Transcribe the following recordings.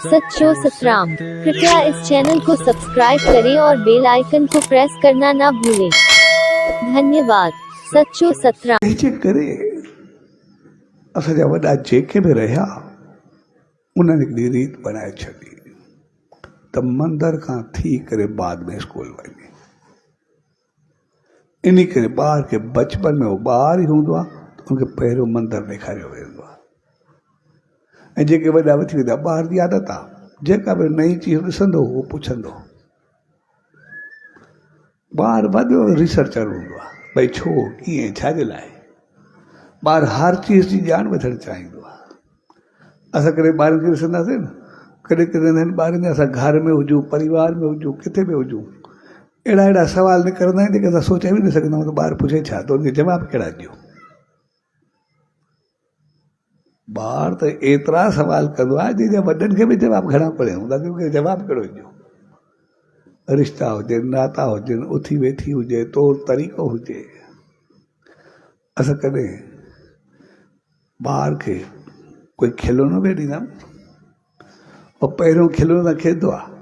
सच्चो सतराम। कृपया इस चैनल को सब्सक्राइब करें और बेल आइकन को प्रेस करना ना भूलें। धन्यवाद। सच्चो सतराम। करे असांजा वॾा जेके बि रहिया उन्हनि हिकिड़ी रीत बनाए छॾी त मंदर खां थी करे बाद में स्कूल वञे। इन करे ॿार खे बचपन में उहो ॿार ई हूंदो आहे त उनखे पहिरियों मंदरु ॾेखारियो वेंदो आहे। ऐं जेके वॾा वठी वेंदा ॿार जी आदत आहे, जेका बि नई चीज ॾिसंदो उहो पुछंदो। ॿार वॾो रिसर्चर हूंदो आहे, भई छो कीअं छाजे लाइ। ॿार हर चीज़ जी ॼाण वठणु चाहींदो आहे। असां कॾहिं ॿारनि खे ॾिसंदासीं न, कॾहिं कॾहिं नंढनि ॿारनि जा असां घर में हुजूं, परिवार में हुजूं, किथे बि हुजूं, अहिड़ा अहिड़ा सवाल निकिरंदा आहिनि जेके असां सोचे बि न सघंदा आहियूं त ॿार पुछे छा, त उनखे जवाबु कहिड़ा ॾियूं। ॿार त एतिरा सवाल कंदो आहे जंहिंजा वॾनि खे बि जवाबु घणा पढ़िया हूंदा, उनखे जवाबु कहिड़ो ॾियूं। रिश्ता हुजनि, नाता हुजनि, उथी वेठी हुजे, तौर तरीक़ो हुजे। असां कॾहिं ॿार खे कोई खिलौनो बि ॾींदा और पहिरियों खिलौनो खेॾंदो आहे,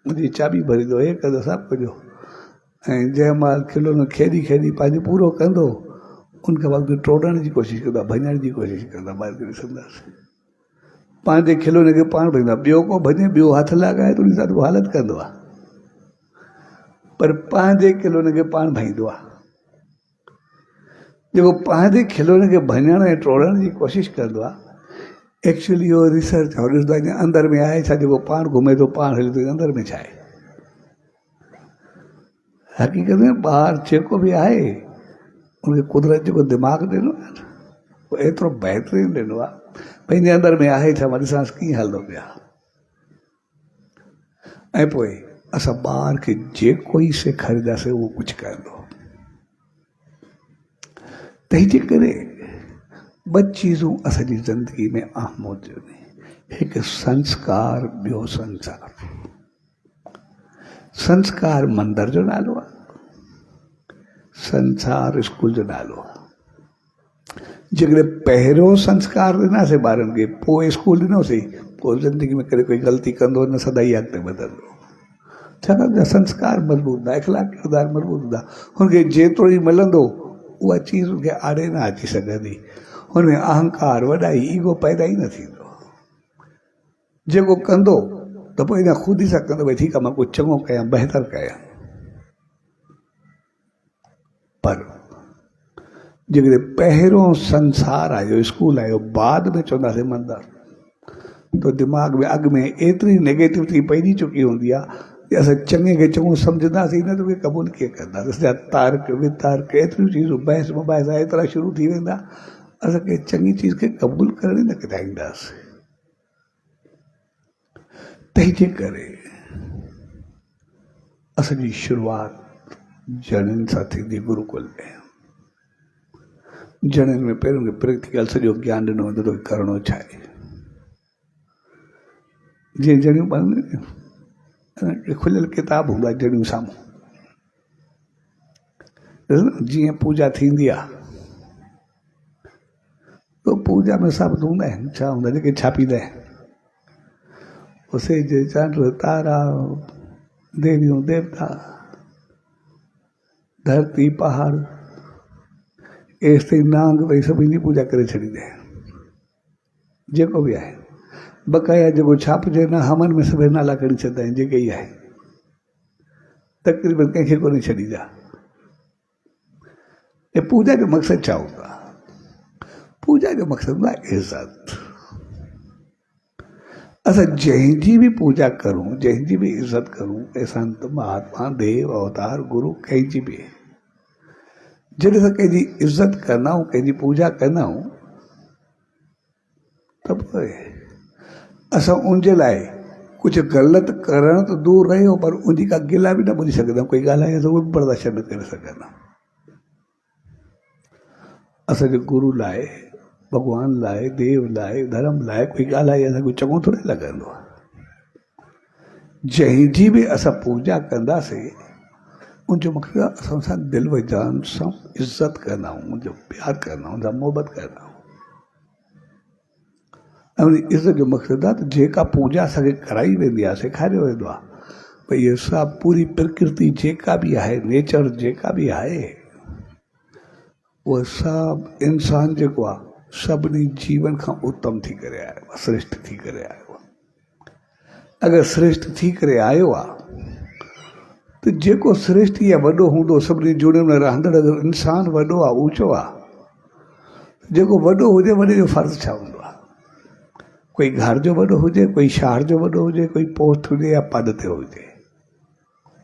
मुंहिंजी चाबी भरींदो, हे कंदो, सभु कुझु। ऐं जंहिं महिल खिलौनो खेॾी खेॾी पंहिंजो पूरो कंदो, उनखे वक़्तु टोड़ण जी कोशिशि कंदो आहे, भञण जी कोशिशि कंदो आहे। ॿार खे ॾिसंदासीं पंहिंजे खिलौने खे पाण भॼंदो आहे, ॿियो को भॼे, ॿियो हथु लॻाए त उन सां उहो हालत कंदो आहे, पर पंहिंजे खिलौने खे पाण भॼंदो आहे। जेको पंहिंजे खिलौने खे भञण ऐं टोड़ण जी कोशिशि कंदो आहे, एक्चुअली उहो रिसर्च आहे, ॾिसंदो आहे अंदरि में आहे छा, जेको पाण घुमे थो, पाण हले थो, अंदरि में छा आहे। हक़ीक़त में ॿार जेको बि आहे उनखे कुदरत जेको दिमाग़ ॾिनो आहे न, उहो एतिरो बहितरीनु ॾिनो आहे, पंहिंजे अंदरि में आहे छा, मां ॾिसांसि कीअं हलंदो पिया। ऐं पोइ असां ॿार खे जेको ई सेखारींदासीं उहो कुझु कंदो। तंहिंजे करे ॿ चीज़ूं असांजी ज़िंदगी में अहम हुजनि, हिकु संस्कार, ॿियो संसार। संस्कार मंदर जो नालो आहे, संसार स्कूल जो नालो आहे। जेकॾहिं पहिरियों संस्कार ॾिनासीं ॿारनि खे, पोइ स्कूल ॾिनोसीं, पोइ ज़िंदगी में कॾहिं कोई ग़लती कंदो न, सदाई अॻिते वधंदो। छाकाणि त संस्कार मज़बूत हूंदा, इख़लाक़ किरदार मज़बूत हूंदा। हुनखे जेतिरो ई मिलंदो उहा चीज़ हुनखे आड़े न अची सघंदी। हुनमें अहंकार, वॾाई, ईगो पैदा ई न थींदो। जेको कंदो त पोइ अञा ख़ुदि ई सां कंदो, भई ठीकु आहे मां कुझु चङो कयां, बहितर कयां। पर जेकॾहिं पहिरियों संसार आयो, स्कूल आयो, बाद में चवंदासीं मंदर, तो दिमाग़ में अॻु में एतिरी नेगेटिविटी पइजी चुकी हूंदी आहे कि असां चङे खे चङो सम्झंदासीं न, त उहे क़बूल कीअं कंदासीं। असांजा तार्क वितार्क एतिरियूं चीज़ूं, बहस मुबाहिसा एतिरा शुरू थी वेंदा, असांखे चङी चीज़ खे क़बूल करण ई न चाहींदासीं। तंहिंजे करे असांजी शुरूआति जणनि सां थींदी गुरुकुल में। जणनि में पहिरियों प्रैक्टिकल सॼो ज्ञान ॾिनो वेंदो त करिणो छा आहे। जीअं जणियूं पढ़नि, खुलियल किताब हूंदा जणियूं साम्हूं, जीअं पूजा थींदी आहे तो पूजा में सभु हूंदा आहिनि, छा हूंदा जेके छापींदा आहिनि, उसे जे चंड तारा, देवियूं देवता, धरती पहाड़, एसि ताईं नांग, भई सभिनी जी पूजा करे छॾींदा आहिनि। जेको बि आहे बक़ाया जेको छापिजे न, हमनि में सभई नाला खणी छॾींदा आहिनि, जेके ई आहे तक़रीबन कंहिंखे कोन्हे छॾींदा। ऐं पूजा जो मक़सदु छा हूंदो आहे? पूजा जो मक़सदु हूंदो आहे इज़त। असां जंहिंजी बि पूजा करूं, जंहिंजी बि इज़त करूं, ऐं संत महात्मा देव अवतार गुरु कंहिंजी बि, जॾहिं असां कंहिंजी इज़त कंदा आहियूं, कंहिंजी पूजा कंदा आहियूं, त पोइ असां उनजे लाइ कुझु ग़लति करण त दूरि रहियो, पर उनजी का गिला बि न ॿुधी सघंदा। कोई ॻाल्हाए त उहो बि बर्दाश्त न करे सघंदा। असांजे गुरू लाइ, भॻवान लाइ, देव लाइ, धर्म लाइ कोई ॻाल्हाए असांखे चङो थोरे लॻंदो आहे। जंहिंजी बि असां पूजा कंदासीं उनजो मक़सदु आहे असां सां दिलि व जान सां इज़त कंदा आहियूं, उनजो प्यारु कंदा आहियूं, उनसां मोहबत कंदा आहियूं। ऐं इज़त जो मक़सदु आहे त जेका पूजा असांखे कराई वेंदी आहे, सेखारियो वेंदो आहे भई इहे सभु पूरी प्रकृति जेका बि आहे, नेचर जेका बि आहे, उहा सभु इंसान जेको आहे सभिनी जीवन खां उत्तम थी करे आयो आहे, श्रेष्ठ थी करे आयो आहे। अगरि श्रेष्ठ थी करे आयो आहे त जेको श्रेष्ठ या वॾो हूंदो, सभिनी जुड़ियुनि में रहंदड़ अगरि इंसान वॾो आहे, ऊचो आहे, जेको वॾो हुजे, वॾे जो फ़र्ज़ु छा हूंदो आहे? कोई घर जो वॾो हुजे, कोई शहर जो वॾो हुजे, कोई पोस्ट हुजे या पद ते हुजे,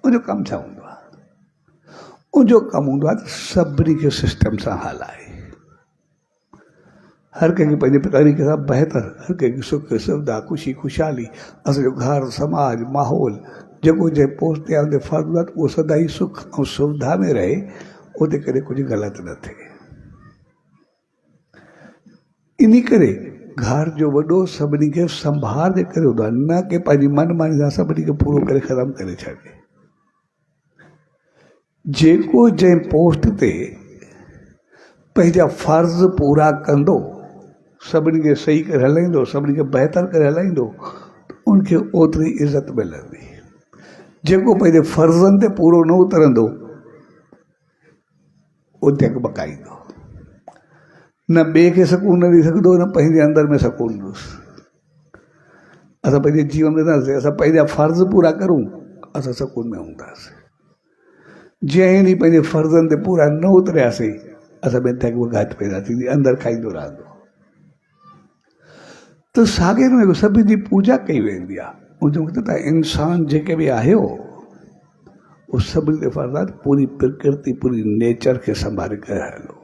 उनजो कमु छा हूंदो आहे? उनजो कमु हूंदो आहे त सभिनी खे सिस्टम सां हलाए, हर कंहिंखे पंहिंजे तरीक़े सां बहितर, हर कंहिंखे सुख सुविधा, ख़ुशी खुशहाली, असांजो घर समाज माहौल जेको जे पोस्ट ते आहे फ़र्ज़ु आहे त उहो सदाई सुख ऐं सुविधा में रहे, उते कॾहिं कुझु ग़लति न थिए। इन करे घर जो वॾो सभिनी खे संभाल जे करे हूंदो आहे, न कि पंहिंजी मनमानी सां सभिनी खे पूरो करे ख़तमु करे छॾे। जेको जंहिं पोस्ट ते पंहिंजा फ़र्ज़ पूरा कंदो, सभिनी खे सही करे हलाईंदो, सभिनी खे बहितर करे हलाईंदो, उनखे ओतिरी इज़त मिलंदी। जेको पंहिंजे फ़र्ज़नि ते पूरो न उतरंदो, उते बकाईंदो, न ॿिए खे सकून न ॾेई सघंदो, न पंहिंजे अंदरि में सकून ॾियोसि। असां पंहिंजे जीवन में न, असां पंहिंजा फ़र्ज़ पूरा करूं, असां सकून में हूंदासीं। जंहिं ॾींहुं पंहिंजे फ़र्ज़नि ते पूरा न उतरियासीं, असां ॿियनि ते घाट पैदा थींदी, अंदरि खाईंदो रहंदो। त साॻे में सभिनी जी पूजा कई वेंदी आहे। उनजो मतिलबु आहे इंसान जेके बि आहे उहो सभिनी ते फ़र्ज़ु आहे पूरी प्रकृति, पूरी नेचर खे संभाले करे हलो।